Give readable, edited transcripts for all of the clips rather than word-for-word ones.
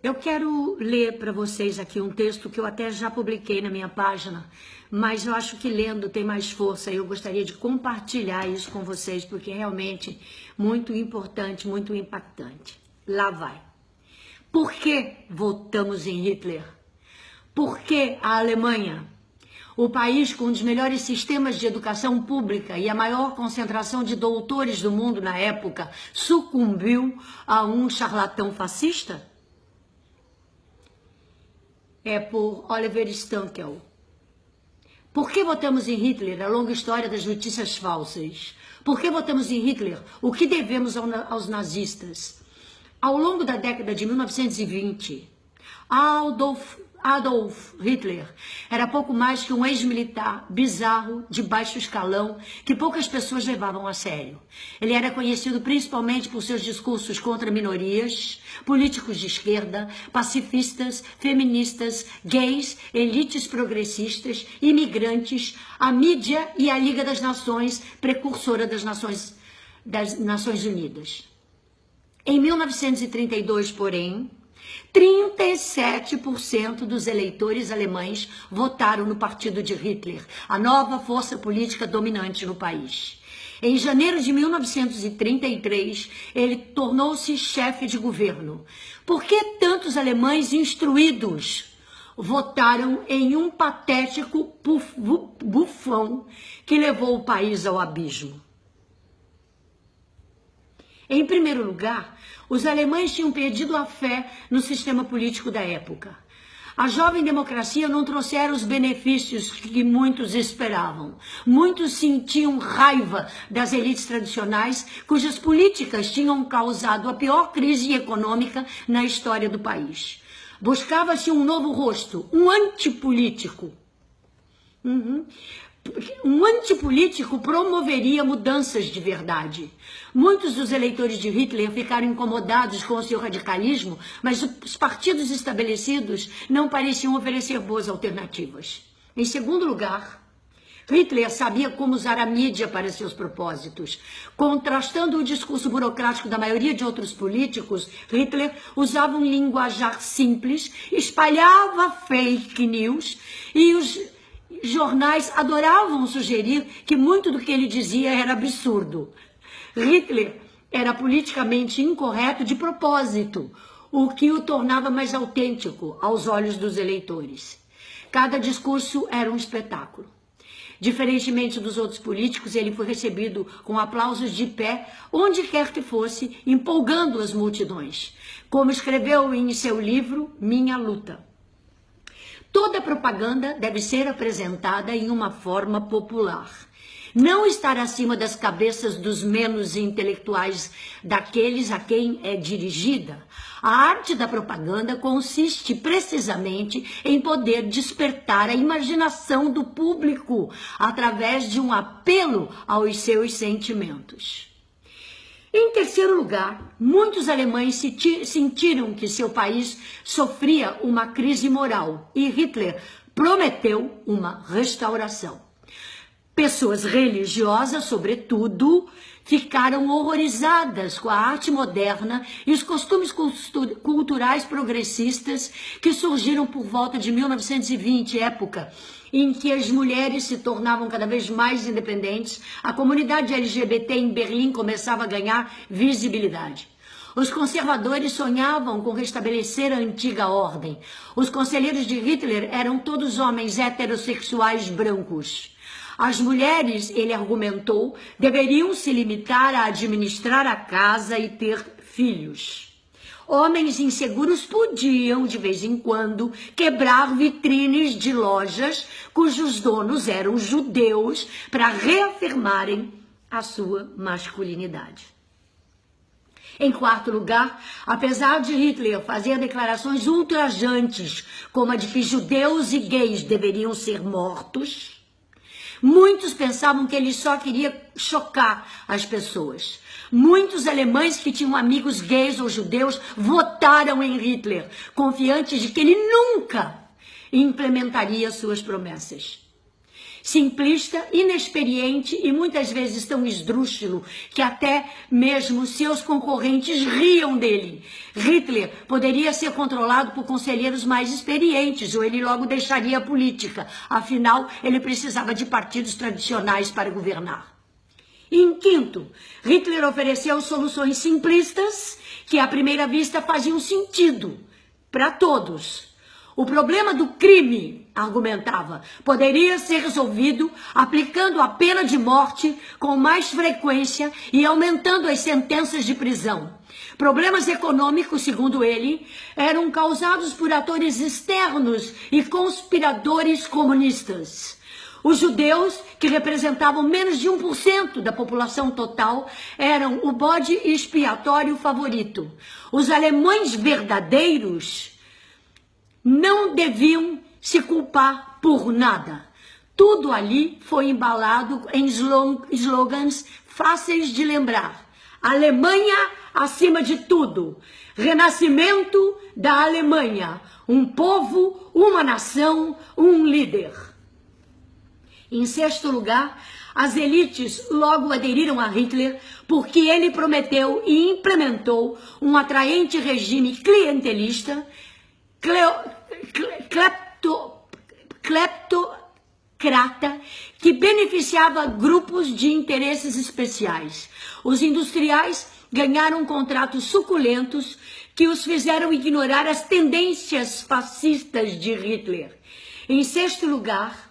Eu quero ler para vocês aqui um texto que eu até já publiquei na minha página, mas eu acho que lendo tem mais força e eu gostaria de compartilhar isso com vocês, porque é realmente muito importante, muito impactante. Lá vai. Por que votamos em Hitler? Por que a Alemanha, o país com um dos melhores sistemas de educação pública e a maior concentração de doutores do mundo na época, sucumbiu a um charlatão fascista? É por Oliver Stankel. Por que votamos em Hitler? A longa história das notícias falsas. Por que votamos em Hitler? O que devemos aos nazistas? Ao longo da década de 1920, Adolf Hitler era pouco mais que um ex-militar bizarro, de baixo escalão, que poucas pessoas levavam a sério. Ele era conhecido principalmente por seus discursos contra minorias, políticos de esquerda, pacifistas, feministas, gays, elites progressistas, imigrantes, a mídia e a Liga das Nações, precursora das Nações Unidas. Em 1932, porém, 37% dos eleitores alemães votaram no partido de Hitler, a nova força política dominante no país. Em janeiro de 1933, ele tornou-se chefe de governo. Por que tantos alemães instruídos votaram em um patético bufão que levou o país ao abismo? Em primeiro lugar, os alemães tinham perdido a fé no sistema político da época. A jovem democracia não trouxera os benefícios que muitos esperavam. Muitos sentiam raiva das elites tradicionais, cujas políticas tinham causado a pior crise econômica na história do país. Buscava-se um novo rosto, um antipolítico. Um antipolítico promoveria mudanças de verdade. Muitos dos eleitores de Hitler ficaram incomodados com o seu radicalismo, mas os partidos estabelecidos não pareciam oferecer boas alternativas. Em segundo lugar, Hitler sabia como usar a mídia para seus propósitos. Contrastando o discurso burocrático da maioria de outros políticos, Hitler usava um linguajar simples, espalhava fake news e os jornais adoravam sugerir que muito do que ele dizia era absurdo. Hitler era politicamente incorreto de propósito, o que o tornava mais autêntico aos olhos dos eleitores. Cada discurso era um espetáculo. Diferentemente dos outros políticos, ele foi recebido com aplausos de pé, onde quer que fosse, empolgando as multidões. Como escreveu em seu livro, Minha Luta. Toda propaganda deve ser apresentada em uma forma popular. Não estar acima das cabeças dos menos intelectuais, daqueles a quem é dirigida. A arte da propaganda consiste precisamente em poder despertar a imaginação do público através de um apelo aos seus sentimentos. Em terceiro lugar, muitos alemães sentiram que seu país sofria uma crise moral e Hitler prometeu uma restauração. Pessoas religiosas, sobretudo, ficaram horrorizadas com a arte moderna e os costumes culturais progressistas que surgiram por volta de 1920, época em que as mulheres se tornavam cada vez mais independentes, a comunidade LGBT em Berlim começava a ganhar visibilidade. Os conservadores sonhavam com restabelecer a antiga ordem. Os conselheiros de Hitler eram todos homens heterossexuais brancos. As mulheres, ele argumentou, deveriam se limitar a administrar a casa e ter filhos. Homens inseguros podiam, de vez em quando, quebrar vitrines de lojas cujos donos eram judeus para reafirmarem a sua masculinidade. Em quarto lugar, apesar de Hitler fazer declarações ultrajantes, como a de que judeus e gays deveriam ser mortos, muitos pensavam que ele só queria chocar as pessoas. Muitos alemães que tinham amigos gays ou judeus votaram em Hitler, confiantes de que ele nunca implementaria suas promessas. Simplista, inexperiente e muitas vezes tão esdrúxulo que até mesmo seus concorrentes riam dele. Hitler poderia ser controlado por conselheiros mais experientes, ou ele logo deixaria a política. Afinal, ele precisava de partidos tradicionais para governar. Em quinto, Hitler ofereceu soluções simplistas que à primeira vista faziam sentido para todos. O problema do crime, argumentava, poderia ser resolvido aplicando a pena de morte com mais frequência e aumentando as sentenças de prisão. Problemas econômicos, segundo ele, eram causados por atores externos e conspiradores comunistas. Os judeus, que representavam menos de 1% da população total, eram o bode expiatório favorito. Os alemães verdadeiros não deviam se culpar por nada. Tudo ali foi embalado em slogans fáceis de lembrar. Alemanha acima de tudo. Renascimento da Alemanha. Um povo, uma nação, um líder. Em sexto lugar, as elites logo aderiram a Hitler porque ele prometeu e implementou um atraente regime clientelista, cleptocrata, que beneficiava grupos de interesses especiais. Os industriais ganharam contratos suculentos que os fizeram ignorar as tendências fascistas de Hitler. Em sexto lugar,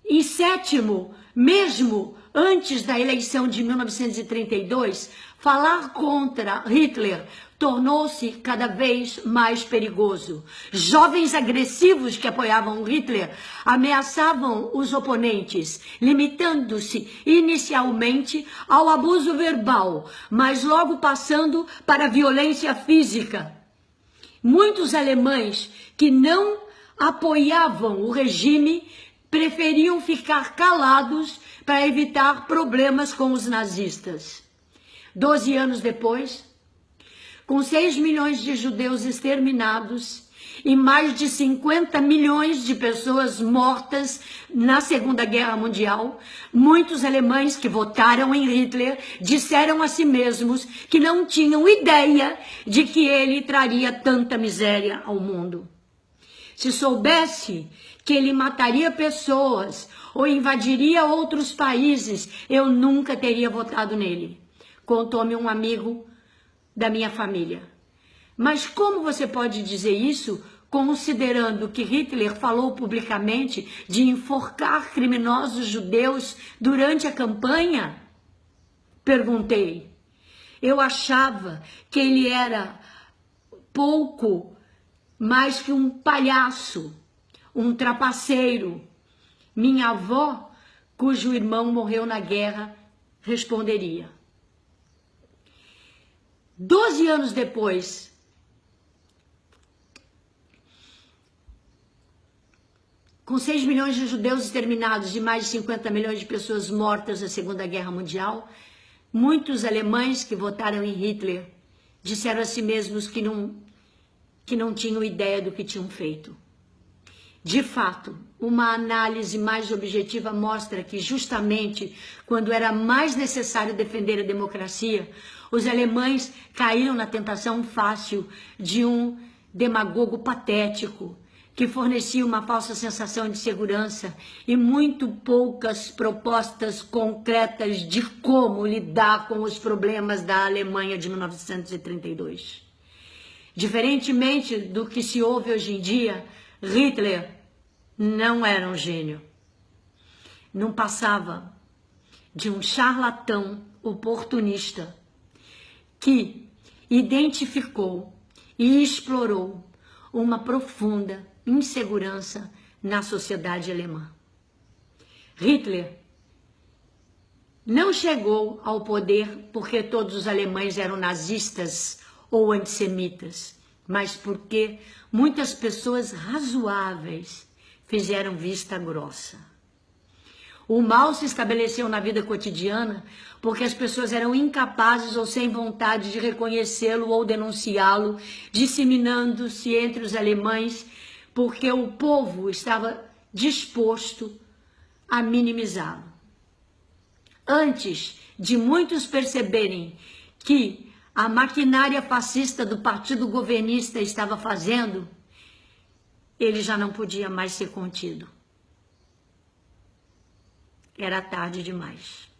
em sétimo, mesmo antes da eleição de 1932, falar contra Hitler tornou-se cada vez mais perigoso. Jovens agressivos que apoiavam Hitler ameaçavam os oponentes, limitando-se inicialmente ao abuso verbal, mas logo passando para a violência física. Muitos alemães que não apoiavam o regime preferiam ficar calados para evitar problemas com os nazistas. 12 anos depois, com 6 milhões de judeus exterminados e mais de 50 milhões de pessoas mortas na Segunda Guerra Mundial, muitos alemães que votaram em Hitler disseram a si mesmos que não tinham ideia de que ele traria tanta miséria ao mundo. Se soubesse que ele mataria pessoas ou invadiria outros países, eu nunca teria votado nele, contou-me um amigo da minha família. Mas como você pode dizer isso, considerando que Hitler falou publicamente de enforcar criminosos judeus durante a campanha? Perguntei. Eu achava que ele era pouco mais que um palhaço, um trapaceiro. Minha avó, cujo irmão morreu na guerra, responderia. 12 anos depois, com 6 milhões de judeus exterminados e mais de 50 milhões de pessoas mortas na Segunda Guerra Mundial, muitos alemães que votaram em Hitler disseram a si mesmos que não tinham ideia do que tinham feito. De fato, uma análise mais objetiva mostra que justamente quando era mais necessário defender a democracia, os alemães caíram na tentação fácil de um demagogo patético que fornecia uma falsa sensação de segurança e muito poucas propostas concretas de como lidar com os problemas da Alemanha de 1932. Diferentemente do que se ouve hoje em dia, Hitler não era um gênio. Não passava de um charlatão oportunista que identificou e explorou uma profunda insegurança na sociedade alemã. Hitler não chegou ao poder porque todos os alemães eram nazistas ou antissemitas, mas porque muitas pessoas razoáveis fizeram vista grossa. O mal se estabeleceu na vida cotidiana porque as pessoas eram incapazes ou sem vontade de reconhecê-lo ou denunciá-lo, disseminando-se entre os alemães porque o povo estava disposto a minimizá-lo. Antes de muitos perceberem que a maquinária fascista do partido governista estava fazendo, ele já não podia mais ser contido. Era tarde demais.